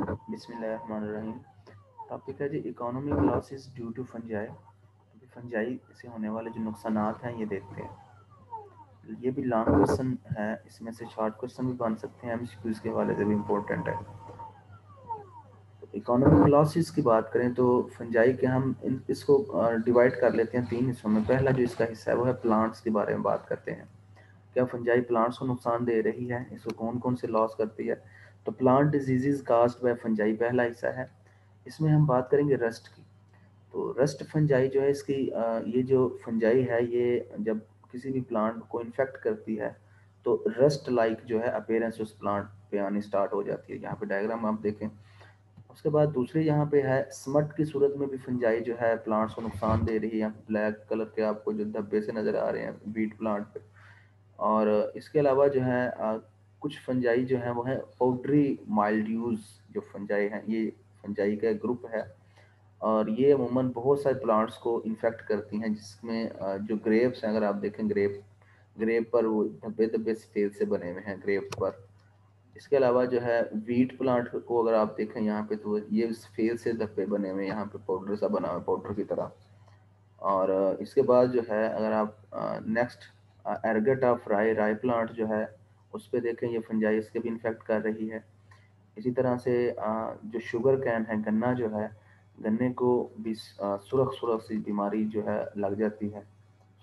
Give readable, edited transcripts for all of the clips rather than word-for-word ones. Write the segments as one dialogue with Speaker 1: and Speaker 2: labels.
Speaker 1: बिस्मिल्लाहिर्रहमानिर्रहीम। टॉपिक है जी economic losses due to fungi. Fungi से होने वाले जो नुकसानात हैं ये देखते हैं। ये भी लॉन्ग क्वेश्चन है, इसमें से शॉर्ट क्वेश्चन भी बन सकते हैं, एमसीक्यूज के हवाले से भी इम्पोर्टेंट है। इकोनॉमिक लॉसेस की बात करें तो फंजाई के हम इसको डिवाइड कर लेते हैं तीन हिस्सों में। पहला जो इसका हिस्सा है वो है प्लांट्स के बारे में बात करते हैं। क्या फंजाई प्लांट्स को नुकसान दे रही है, इसको कौन कौन से लॉस करती है। तो plant diseases caused bye fungi पहला हिस्सा है। इसमें हम बात करेंगे रस्ट की। तो रस्ट फंजाई जो है इसकी ये जो फंजाई है ये जब किसी भी प्लांट को इन्फेक्ट करती है तो रस्ट लाइक जो है अपीयरेंस उस प्लांट पे आनी स्टार्ट हो जाती है। यहाँ पे डायग्राम आप देखें। उसके बाद दूसरी यहाँ पे है स्मट की सूरत में भी फंजाई जो है प्लांट्स को नुकसान दे रही है। यहाँ ब्लैक कलर के आपको जो धब्बे से नज़र आ रहे हैं वीट प्लांट पे। और इसके अलावा जो है कुछ फंजाई जो है वो है पाउडरी माइल्ड्यूज। जो फंजाई हैं ये फंजाई का ग्रुप है और ये अमूमन बहुत सारे प्लांट्स को इन्फेक्ट करती हैं, जिसमें जो ग्रेप्स हैं, अगर आप देखें ग्रेप ग्रेप पर वो धब्बे धब्बे सफ़ेद से बने हुए हैं ग्रेप्स पर। इसके अलावा जो है वीट प्लांट को अगर आप देखें यहाँ पे तो ये सफ़ेद से धब्बे बने हुए हैं, यहाँ पे पाउडर सा बना हुआ है पाउडर की तरह। और इसके बाद जो है अगर आप नेक्स्ट एरगेटा फ्राई राई प्लांट जो है उस पर देखें, ये फंजाई इसके भी इन्फेक्ट कर रही है। इसी तरह से जो शुगर कैन है, गन्ना जो है, गन्ने को भी सुरख सुरख सी बीमारी जो है लग जाती है।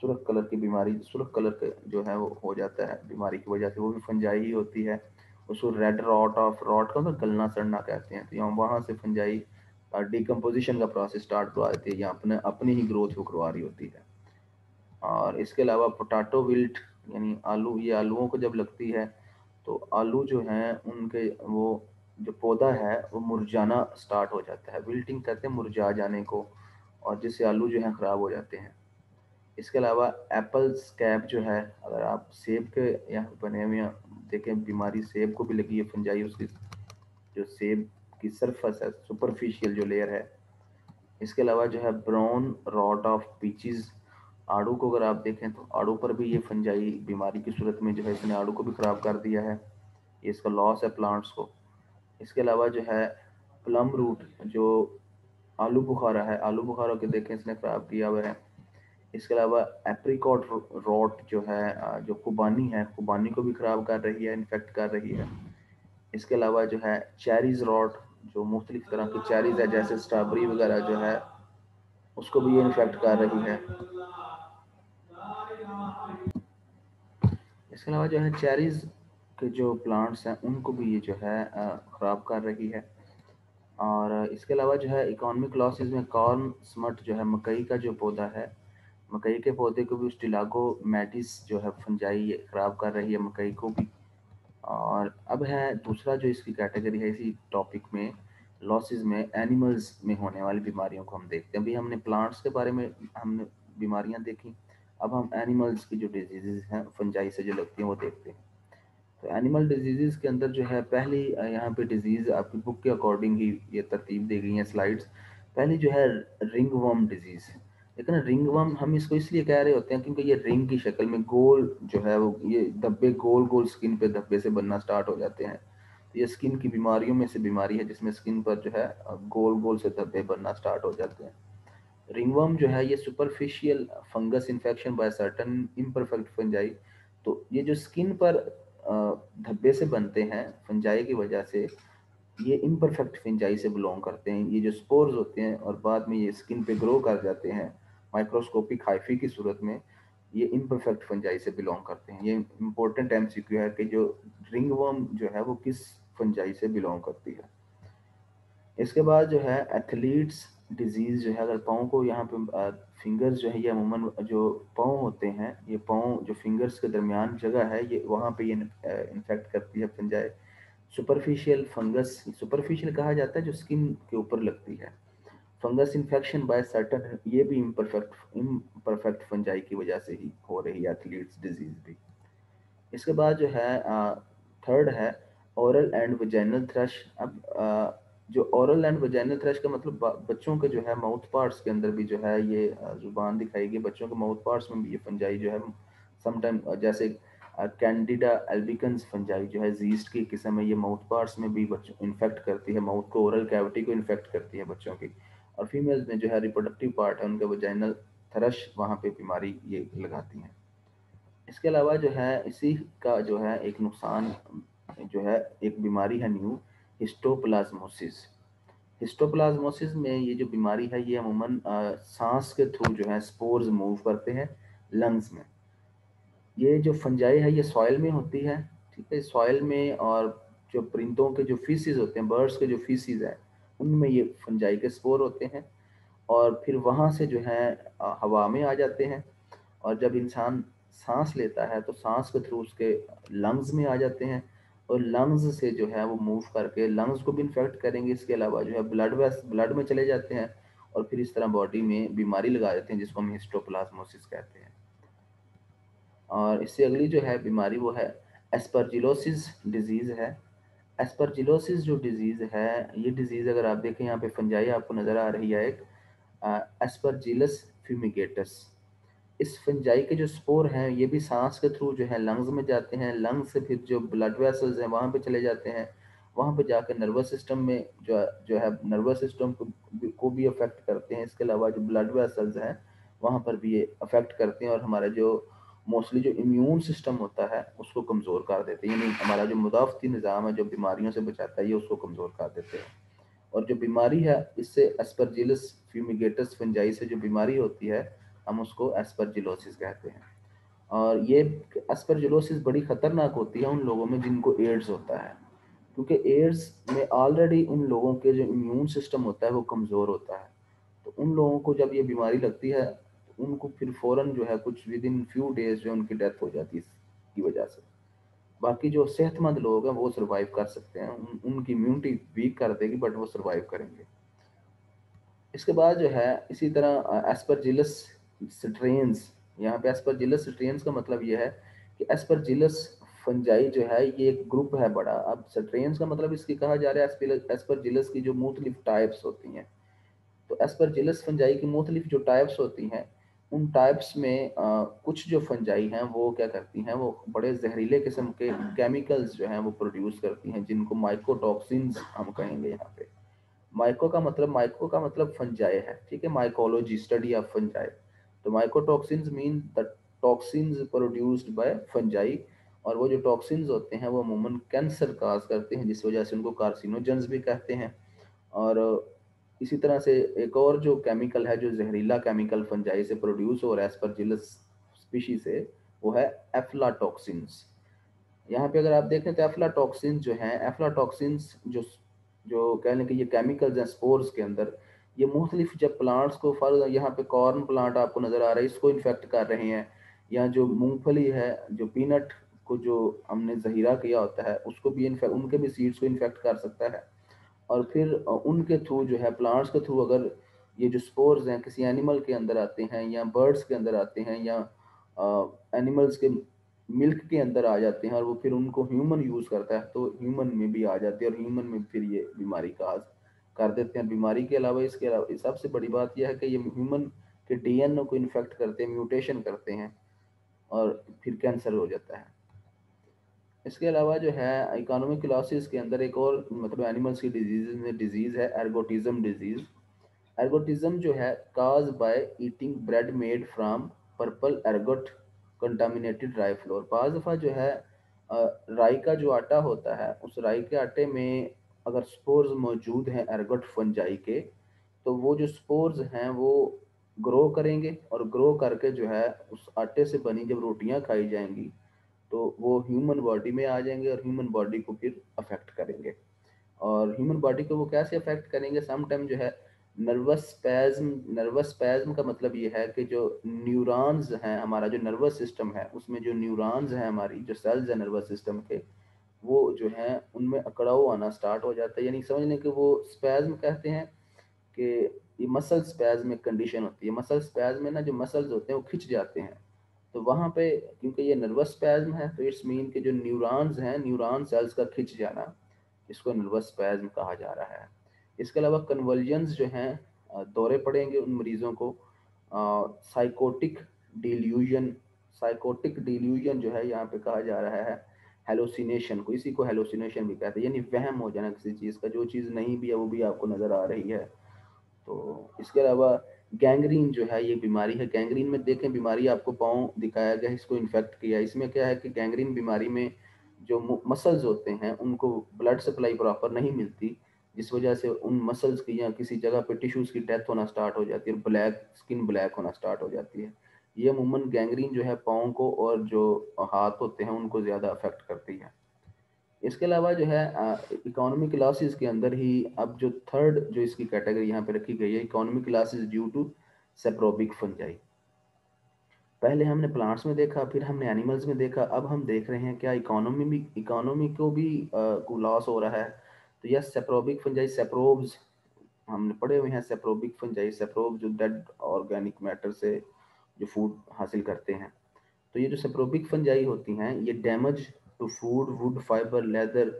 Speaker 1: सुरख कलर की बीमारी, सुरख कलर के जो है वो हो जाता है बीमारी की वजह से, वो भी फंजाई ही होती है। उसको रेड रॉट ऑफ रॉट का मतलब गलना सड़ना कहते हैं। तो यहाँ वहाँ से फंजाई डिकम्पोजिशन का प्रोसेस स्टार्ट करवा देती है, यहाँ अपने अपनी ही ग्रोथ को करवा रही होती है। और इसके अलावा पोटैटो विल्ट यानी आलू, ये आलूओं को जब लगती है तो आलू जो हैं उनके वो जो पौधा है वो मुरझाना स्टार्ट हो जाता है। विल्टिंग कहते हैं मुरझा जाने को, और जिससे आलू जो है ख़राब हो जाते हैं। इसके अलावा एप्पल स्कैब जो है, अगर आप सेब के यहाँ बने हुए देखें, बीमारी सेब को भी लगी है फंजाई। उसकी जो सेब की सरफेस है, सुपरफिशियल जो लेयर है। इसके अलावा जो है ब्राउन रॉट ऑफ पीचीज, आड़ू को अगर आप देखें तो आड़ू पर भी ये फंजाई बीमारी की सूरत में जो है इसने आड़ू को भी ख़राब कर दिया है। ये इसका लॉस है प्लांट्स को। इसके अलावा जो है प्लम रूट, जो आलू बुखारा है, आलू बुखारा के देखें इसने ख़राब किया हुआ है। इसके अलावा एप्रिकॉट रॉट जो है, जो खुबानी है, खुबानी को भी ख़राब कर रही है, इन्फेक्ट कर रही है। इसके अलावा जो है चेरीज रॉट, जो मुख्तलिफ तरह की चेरीज है जैसे स्ट्रॉबेरी वगैरह जो है उसको भी ये इन्फेक्ट कर रही है। इसके अलावा जो है चेरीज के जो प्लांट्स हैं उनको भी ये जो है ख़राब कर रही है। और इसके अलावा जो है इकोनॉमिक लॉसेस में कॉर्न स्मट जो है मकई का जो पौधा है, मकई के पौधे को भी स्टिलागो मैटिस जो है फंजाई ख़राब कर रही है मकई को भी। और अब है दूसरा जो इसकी कैटेगरी है इसी टॉपिक में लॉसेस में, एनिमल्स में होने वाली बीमारियों को हम देखते हैं। अभी हमने प्लांट्स के बारे में हमने बीमारियां देखी, अब हम एनिमल्स की जो डिजीज़ हैं फंजाई से जो लगती हैं वो देखते हैं। तो एनिमल डिजीज़ के अंदर जो है पहली यहाँ पे डिजीज़ आपकी बुक के अकॉर्डिंग ही ये तरतीब दी गई हैं स्लाइड्स। पहली जो है रिंग वर्म डिजीज़। लेकिन रिंग वर्म हम इसको इसलिए कह रहे होते हैं क्योंकि ये रिंग की शक्ल में गोल जो है वो ये धब्बे गोल गोल स्किन पे धब्बे से बनना स्टार्ट हो जाते हैं। तो ये स्किन की बीमारियों में से बीमारी है जिसमें स्किन पर जो है गोल गोल से धब्बे बनना स्टार्ट हो जाते हैं। रिंगवर्म जो है ये superficial fungus infection by certain imperfect fungi. तो ये जो स्किन पर धब्बे से बनते हैं फंजाई की वजह से, ये इम्परफेक्ट फंजाई से बिलोंग करते हैं। ये जो स्पोर्स होते हैं और बाद में ये स्किन पे ग्रो कर जाते हैं माइक्रोस्कोपिक हाइफी की सूरत में, ये इम्परफेक्ट फंजाई से बिलोंग करते हैं। ये इम्पोर्टेंट एमसीक्यू है कि जो रिंगवर्म जो है वो किस फंजाई से बिलोंग करती है। इसके बाद जो है एथलीट्स डिजीज़ जो है, अगर पाँव को यहाँ पे फिंगर्स जो है ये अमूमन जो पाँव होते हैं, ये पाँव जो फिंगर्स के दरमियान जगह है ये वहाँ पे ये इन्फेक्ट करती है फंजाई। सुपरफिशियल फंगस, सुपरफिशियल कहा जाता है जो स्किन के ऊपर लगती है। फंगस इन्फेक्शन बाय सर्टन, ये भी इम्परफेक्ट फंजाई की वजह से ही हो रही है एथलीट्स डिजीज़ भी। इसके बाद जो है थर्ड है ओरल एंड वजाइनल थ्रश। अब जो ओरल एंड वजाइनल थ्रश का मतलब बच्चों के जो है माउथ पार्ट्स के अंदर भी जो है ये ज़ुबान दिखाई गई, बच्चों के माउथ पार्ट्स में भी ये फंजाई जो है समटाइम, जैसे कैंडिडा एल्बिकन्स फंजाई जो है जीस्ट की किस्म है, ये माउथ पार्ट्स में भी बच्चों इन्फेक्ट करती है, माउथ को, ओरल कैविटी को इन्फेक्ट करती है बच्चों की। और फीमेल्स में जो है रिप्रोडक्टिव पार्ट है उनके वजाइनल थ्रश, वहाँ पे बीमारी ये लगाती हैं। इसके अलावा जो है इसी का जो है एक नुकसान जो है, एक बीमारी है न्यू, हिस्टोप्लाज्मोसिस। हिस्टोप्लाज्मोसिस में ये जो बीमारी है ये अमूमन सांस के थ्रू जो है स्पोर्स मूव करते हैं लंग्स में। ये जो फंजाई है ये सॉइल में होती है, ठीक है, सॉइल में। और जो परिंदों के जो फीसिस होते हैं, बर्ड्स के जो फीसिस है, उनमें ये फंजाई के स्पोर होते हैं। और फिर वहाँ से जो है हवा में आ जाते हैं। और जब इंसान सांस लेता है तो सांस के थ्रू उसके लंग्स में आ जाते हैं। और लंग्स से जो है वो मूव करके लंग्स को भी इन्फेक्ट करेंगे। इसके अलावा जो है ब्लड में चले जाते हैं और फिर इस तरह बॉडी में बीमारी लगा देते हैं, जिसको हम हिस्टोप्लाज्मोसिस कहते हैं। और इससे अगली जो है बीमारी वो है एस्परजिलोसिस डिजीज़ है। एस्परजिलोसिस जो डिजीज़ है, ये डिजीज़ अगर आप देखें यहाँ पे फंजाई आपको नज़र आ रही है एक, एस्परजिलस फ्यूमिगेटस। इस फंजाई के जो स्पोर हैं ये भी सांस के थ्रू जो है लंग्स में जाते हैं, लंग्स से फिर जो ब्लड वेसल्स हैं वहाँ पे चले जाते हैं, वहाँ पे जाकर नर्वस सिस्टम में जो है नर्वस सिस्टम को भी अफेक्ट करते हैं। इसके अलावा जो ब्लड वेसल्स हैं वहाँ पर भी ये अफेक्ट करते हैं और हमारा जो मोस्टली जो इम्यून सिस्टम होता है उसको कमज़ोर कर देते हैं, यानी हमारा जो मुदाफ़ती निज़ाम है जो बीमारियों से बचाता है ये उसको कमज़ोर कर देते हैं। और जो बीमारी है इससे एस्परजिलस फ्यूमिगेटस फंजाई से जो बीमारी होती है हम उसको एस्परजिलोसिस कहते हैं। और ये एस्परजिलोसिस बड़ी ख़तरनाक होती है उन लोगों में जिनको एड्स होता है, क्योंकि एड्स में ऑलरेडी उन लोगों के जो इम्यून सिस्टम होता है वो कमज़ोर होता है। तो उन लोगों को जब ये बीमारी लगती है तो उनको फिर फ़ौरन जो है कुछ विद इन फ्यू डेज जो उनकी डेथ हो जाती है इसकी वजह से। बाकी जो सेहतमंद लोग हैं वो सर्वाइव कर सकते हैं, उनकी इम्यूनिटी वीक कर देगी बट वो सर्वाइव करेंगे। इसके बाद जो है इसी तरह एस्परजिलस स्ट्रेन्स, यहाँ पे एस्परजिलस स्ट्रेन्स का मतलब ये है कि एस्परजिलस फंजाई जो है ये एक ग्रुप है बड़ा। अब स्ट्रेन्स का मतलब इसकी कहा जा रहा है एस्परजिलस की जो मुख्तलिफ टाइप्स होती हैं। तो एस्परजिलस फंजाई की मुख्तलिफ जो टाइप्स होती हैं उन टाइप्स में कुछ जो फंजाई हैं वो क्या करती हैं, वो बड़े जहरीले किस्म के केमिकल्स जो हैं वो प्रोड्यूस करती हैं, जिनको माइकोटॉक्सिन्स हम कहेंगे यहाँ पे। माइको का मतलब फंजाई है, ठीक है, माइकोलॉजी स्टडी ऑफ फंजाई। तो mycotoxins mean the toxins produced by fungi. और वो जो टॉक्सिन्स होते हैं वो अमूमन कैंसर काज करते हैं, जिस वजह से उनको कार्सिनोजेंस भी कहते हैं। और इसी तरह से एक और जो केमिकल है, जो जहरीला केमिकल फंजाई से प्रोड्यूस हो रहा है एस्परजिलस स्पीशी से, वो है एफ्लाटॉक्सिन्स। यहाँ पे अगर आप देखें तो एफ्लाटॉक्सिन्स जो हैं, एफ्लाटॉक्सिन्स जो कह लें कि ये केमिकल्स हैं स्पोर्स के अंदर, ये मुख्तलिफ जब प्लांट्स को, फल यहाँ पे कॉर्न प्लांट आपको नज़र आ रहा है, इसको इन्फेक्ट कर रहे हैं, या जो मूंगफली है, जो पीनट को जो हमने जहीरा किया होता है उसको भी इन्फेक्ट, उनके भी सीड्स को इन्फेक्ट कर सकता है। और फिर उनके थ्रू जो है प्लांट्स के थ्रू अगर ये जो स्पोर्स हैं किसी एनिमल के अंदर आते हैं या बर्ड्स के अंदर आते हैं या एनिमल्स के मिल्क के अंदर आ जाते हैं और वो फिर उनको ह्यूमन यूज़ करता है तो ह्यूमन में भी आ जाते हैं और ह्यूमन में फिर ये बीमारी का आज कर देते हैं। बीमारी के अलावा इसके अलावा सबसे बड़ी बात यह है कि ये ह्यूमन के डीएनए को इन्फेक्ट करते हैं, म्यूटेशन करते हैं और फिर कैंसर हो जाता है। इसके अलावा जो है इकोनॉमिक लॉसेस के अंदर एक और मतलब एनिमल्स की डिजीज़ है एर्गोटिज्म डिजीज़। एर्गोटिज्म जो है cause by eating bread made from purple ergot contaminated rye flour. बाज़ दफ़ा जो है राई का जो आटा होता है उस राई के आटे में अगर स्पोर्स मौजूद हैं एर्गोट फंजाई के, तो वो जो स्पोर्स हैं वो ग्रो करेंगे और ग्रो करके जो है उस आटे से बनी जब रोटियां खाई जाएंगी तो वो ह्यूमन बॉडी में आ जाएंगे और ह्यूमन बॉडी को फिर अफेक्ट करेंगे। और ह्यूमन बॉडी को वो कैसे अफेक्ट करेंगे, सम टाइम जो है नर्वस स्पैज्म का मतलब ये है कि जो न्यूरॉन्स हैं, हमारा जो नर्वस सिस्टम है उसमें जो न्यूरॉन्स हैं, हमारी जो सेल्स हैं नर्वस सिस्टम के, वो जो हैं उनमें अकड़ाव आना स्टार्ट हो जाता है। यानी समझ लें कि वो स्पैज्म कहते हैं कि ये मसल स्पैज्म एक कंडीशन होती है। मसल स्पैज्म में ना जो मसल्स होते हैं वो खिंच जाते हैं, तो वहाँ पे क्योंकि ये नर्वस स्पैज्म है तो इट्स मीन कि जो न्यूरॉन्स हैं, न्यूरॉन सेल्स का खिंच जाना, इसको नर्वस स्पैज्म कहा जा रहा है। इसके अलावा कन्वर्जन्स जो हैं दौरे पड़ेंगे उन मरीज़ों को, साइकोटिक डिल्यूजन साइकोटिक डिल्यूजन जो है यहाँ पे कहा जा रहा है हेलोसिनेशन को, इसी को हेलोसिनेशन भी कहते हैं, यानी वहम हो जाना किसी चीज़ का, जो चीज़ नहीं भी है वो भी आपको नज़र आ रही है। तो इसके अलावा गैंग्रीन जो है ये बीमारी है। गैंग्रीन में देखें बीमारी आपको पाँव दिखाया गया है, इसको इन्फेक्ट किया। इसमें क्या है कि गैंग्रीन बीमारी में जो मसल्स होते हैं उनको ब्लड सप्लाई प्रॉपर नहीं मिलती, जिस वजह से उन मसल्स की या किसी जगह पे टिश्यूज की डेथ होना स्टार्ट हो जाती है और ब्लैक स्किन ब्लैक होना स्टार्ट हो जाती है। ये अमूमन गैंग्रीन जो है पाँव को और जो हाथ होते हैं उनको ज़्यादा अफेक्ट करती है। इसके अलावा जो है इकोनॉमिक लॉसेस के अंदर ही अब जो थर्ड जो इसकी कैटेगरी यहाँ पे रखी गई है, economic losses due to saprobic fungi. पहले हमने प्लांट्स में देखा, फिर हमने एनिमल्स में देखा, अब हम देख रहे हैं क्या इकोनॉमी को भी को लॉस हो रहा है। तो यह सेप्रोबिक फंजाई, सेप्रोब्स हमने पढ़े हुए हैं, सेप्रोबिक फंजाई, सेप्रोब जो डेड ऑर्गेनिक मैटर से जो फूड हासिल करते हैं। तो ये जो सेप्रोबिक फंजाई होती हैं ये damage to food, wood, fibre, leather,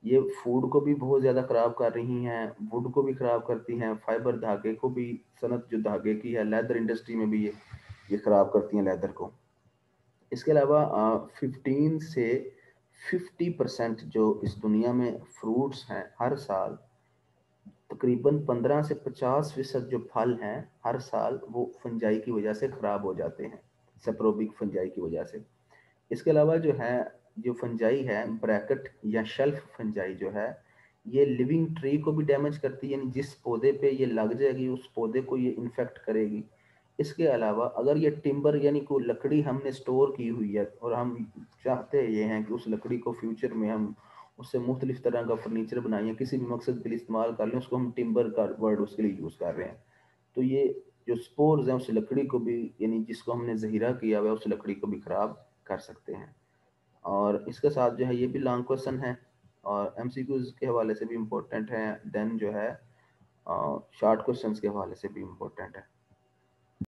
Speaker 1: ये फूड को भी बहुत ज़्यादा ख़राब कर रही हैं, वुड को भी ख़राब करती हैं, फाइबर धागे को भी, सनत जो धागे की है लेदर इंडस्ट्री में भी ये ख़राब करती हैं लेदर को। इसके अलावा 15 से 50% जो इस दुनिया में फ्रूट्स हैं हर साल, तकरीबन 15 से 50% जो फल हैं हर साल वो फंजाई की वजह से ख़राब हो जाते हैं, सेप्रोबिक फंजाई की वजह से। इसके अलावा जो है जो फंजाई है ब्रैकेट या शेल्फ फंजाई जो है ये लिविंग ट्री को भी डैमेज करती है, यानी जिस पौधे पे ये लग जाएगी उस पौधे को ये इन्फेक्ट करेगी। इसके अलावा अगर ये टिम्बर यानी कोई लकड़ी हमने स्टोर की हुई है और हम चाहते ये हैं कि उस लकड़ी को फ्यूचर में हम उससे मुख्तलिफ तरह का फर्नीचर बनाएं, किसी भी मकसद के लिए इस्तेमाल कर लें, उसको हम टिम्बर का वर्ड उसके लिए यूज़ कर रहे हैं। तो ये जो स्पोर्स हैं उस लकड़ी को भी, यानी जिसको हमने जहीरा किया हुआ है उस लकड़ी को भी ख़राब कर सकते हैं। और इसके साथ जो है ये भी लॉन्ग क्वेश्चन है और एमसीक्यूज के हवाले से भी इम्पोर्टेंट है, देन जो है शॉर्ट क्वेश्चंस के हवाले से भी इम्पोर्टेंट है।